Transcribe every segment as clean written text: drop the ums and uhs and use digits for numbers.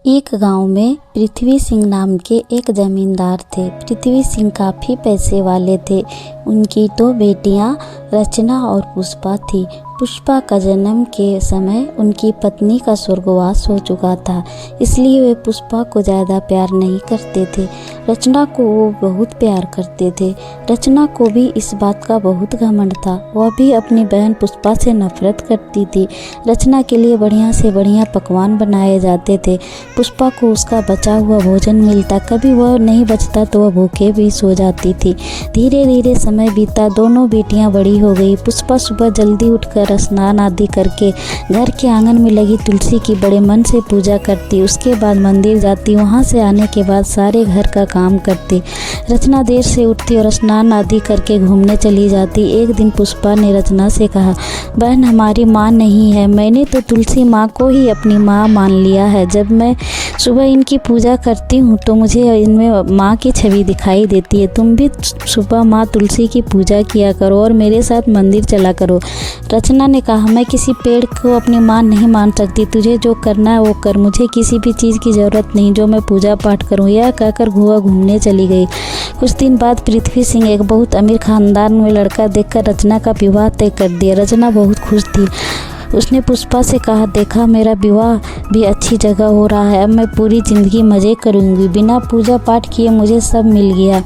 एक गांव में पृथ्वी सिंह नाम के एक जमींदार थे। पृथ्वी सिंह काफ़ी पैसे वाले थे। उनकी दो बेटियां रचना और पुष्पा थी। पुष्पा का जन्म के समय उनकी पत्नी का स्वर्गवास हो चुका था, इसलिए वे पुष्पा को ज़्यादा प्यार नहीं करते थे। रचना को वो बहुत प्यार करते थे। रचना को भी इस बात का बहुत घमंड था। वह भी अपनी बहन पुष्पा से नफरत करती थी। रचना के लिए बढ़िया से बढ़िया पकवान बनाए जाते थे। पुष्पा को उसका बचा हुआ भोजन मिलता, कभी वह नहीं बचता तो वह भूखे भी सो जाती थी। धीरे धीरे समय बीता, दोनों बेटियां बड़ी हो गई। पुष्पा सुबह जल्दी उठकर स्नान आदि करके घर के आंगन में लगी तुलसी की बड़े मन से पूजा करती। उसके बाद मंदिर जाती। वहां से आने के बाद सारे घर का काम करती। रचना देर से उठती और स्नान आदि करके घूमने चली जाती। एक दिन पुष्पा ने रचना से कहा, बहन हमारी माँ नहीं है, मैंने तो तुलसी माँ को ही अपनी माँ मान लिया है। जब मैं सुबह इनकी पूजा करती हूँ तो मुझे इनमें माँ की छवि दिखाई देती है। तुम भी सुबह माँ तुलसी की पूजा किया करो और मेरे साथ मंदिर चला करो। रचना ने कहा, मैं किसी पेड़ को अपनी माँ नहीं मान सकती। तुझे जो करना है वो कर, मुझे किसी भी चीज़ की ज़रूरत नहीं जो मैं पूजा पाठ करूँ। यह कहकर गोवा घूमने चली गई। कुछ दिन बाद पृथ्वी सिंह एक बहुत अमीर खानदान में लड़का देखकर रचना का विवाह तय कर दिया। रचना बहुत खुश थी। उसने पुष्पा से कहा, देखा मेरा विवाह भी अच्छी जगह हो रहा है, अब मैं पूरी ज़िंदगी मज़े करूँगी। बिना पूजा पाठ किए मुझे सब मिल गया।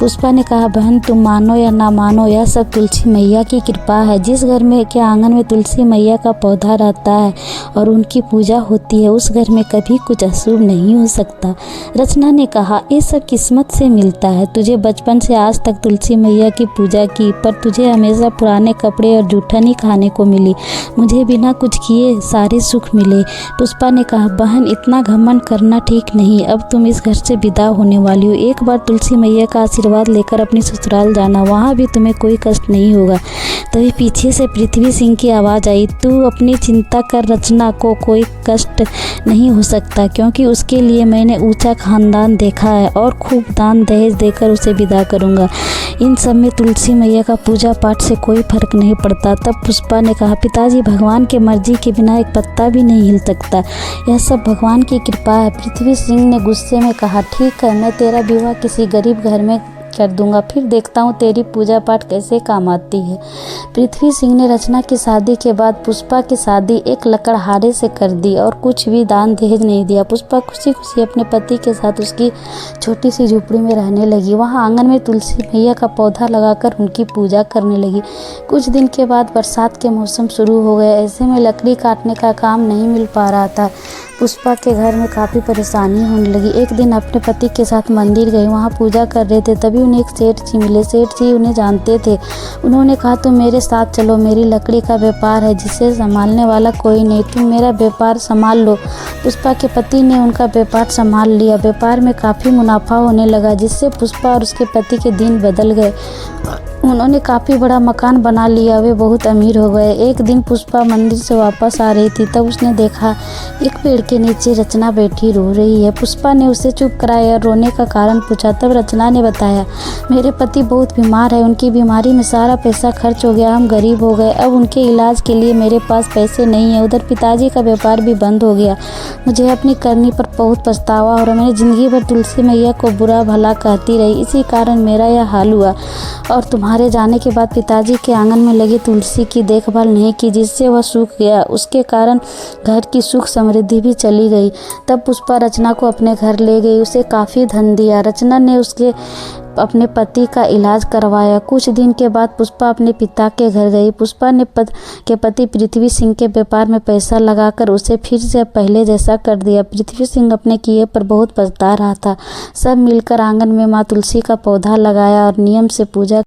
पुष्पा ने कहा, बहन तुम मानो या ना मानो, यह सब तुलसी मैया की कृपा है। जिस घर में के आंगन में तुलसी मैया का पौधा रहता है और उनकी पूजा होती है, उस घर में कभी कुछ अशुभ नहीं हो सकता। रचना ने कहा, ये सब किस्मत से मिलता है। तुझे बचपन से आज तक तुलसी मैया की पूजा की, पर तुझे हमेशा पुराने कपड़े और जूठन ही खाने को मिली। मुझे बिना कुछ किए सारे सुख मिले। पुष्पा ने कहा, बहन इतना घमंड करना ठीक नहीं। अब तुम इस घर से विदा होने वाली हो। एक बार तुलसी मैया का आशीर्वाद लेकर अपनी ससुराल जाना, वहाँ भी तुम्हें कोई कष्ट नहीं होगा। तभी पीछे से पृथ्वी सिंह की आवाज़ आई, तू अपनी चिंता कर, रचना को कोई कष्ट नहीं हो सकता, क्योंकि उसके लिए मैंने ऊंचा खानदान देखा है और खूब दान दहेज देकर उसे विदा करूँगा। इन सब में तुलसी मैया का पूजा पाठ से कोई फर्क नहीं पड़ता। तब पुष्पा ने कहा, पिताजी भगवान के मर्जी के बिना एक पत्ता भी नहीं हिल सकता, यह सब भगवान की कृपा है। पृथ्वी सिंह ने गुस्से में कहा, ठीक है, मैं तेरा विवाह किसी गरीब घर में कर दूंगा, फिर देखता हूँ तेरी पूजा पाठ कैसे काम आती है। पृथ्वी सिंह ने रचना की शादी के बाद पुष्पा की शादी एक लकड़हारे से कर दी और कुछ भी दान दहेज नहीं दिया। पुष्पा खुशी खुशी अपने पति के साथ उसकी छोटी सी झोपड़ी में रहने लगी। वहाँ आंगन में तुलसी मैया का पौधा लगाकर उनकी पूजा करने लगी। कुछ दिन के बाद बरसात के मौसम शुरू हो गए। ऐसे में लकड़ी काटने का काम नहीं मिल पा रहा था। पुष्पा के घर में काफ़ी परेशानी होने लगी। एक दिन अपने पति के साथ मंदिर गई, वहाँ पूजा कर रहे थे। तभी उन्हें एक सेठ जी मिले। सेठ जी उन्हें जानते थे। उन्होंने कहा, तुम मेरे साथ चलो, मेरी लकड़ी का व्यापार है जिसे संभालने वाला कोई नहीं, तुम मेरा व्यापार संभाल लो। पुष्पा के पति ने उनका व्यापार संभाल लिया। व्यापार में काफ़ी मुनाफा होने लगा, जिससे पुष्पा और उसके पति के दिन बदल गए। उन्होंने काफ़ी बड़ा मकान बना लिया, वे बहुत अमीर हो गए। एक दिन पुष्पा मंदिर से वापस आ रही थी, तब उसने देखा एक पेड़ के नीचे रचना बैठी रो रही है। पुष्पा ने उसे चुप कराया और रोने का कारण पूछा। तब रचना ने बताया, मेरे पति बहुत बीमार है, उनकी बीमारी में सारा पैसा खर्च हो गया, हम गरीब हो गए, अब उनके इलाज के लिए मेरे पास पैसे नहीं है। उधर पिताजी का व्यापार भी बंद हो गया, मुझे अपनी करनी पर बहुत पछतावा हो रहा। मैंने ज़िंदगी भर तुलसी मैया को बुरा भला कहती रही, इसी कारण मेरा यह हाल हुआ। और तुम्हारे जाने के बाद पिताजी के आंगन में लगी तुलसी की देखभाल नहीं की, जिससे वह सूख गया। उसके कारण घर की सुख समृद्धि भी चली गई। तब पुष्पा रचना को अपने घर ले गई, उसे काफ़ी धन दिया। रचना ने उसके अपने पति का इलाज करवाया। कुछ दिन के बाद पुष्पा अपने पिता के घर गई। पुष्पा ने के पति पृथ्वी सिंह के व्यापार में पैसा लगाकर उसे फिर से पहले जैसा कर दिया। पृथ्वी सिंह अपने किए पर बहुत पछता रहा था। सब मिलकर आंगन में माँ तुलसी का पौधा लगाया और नियम से पूजा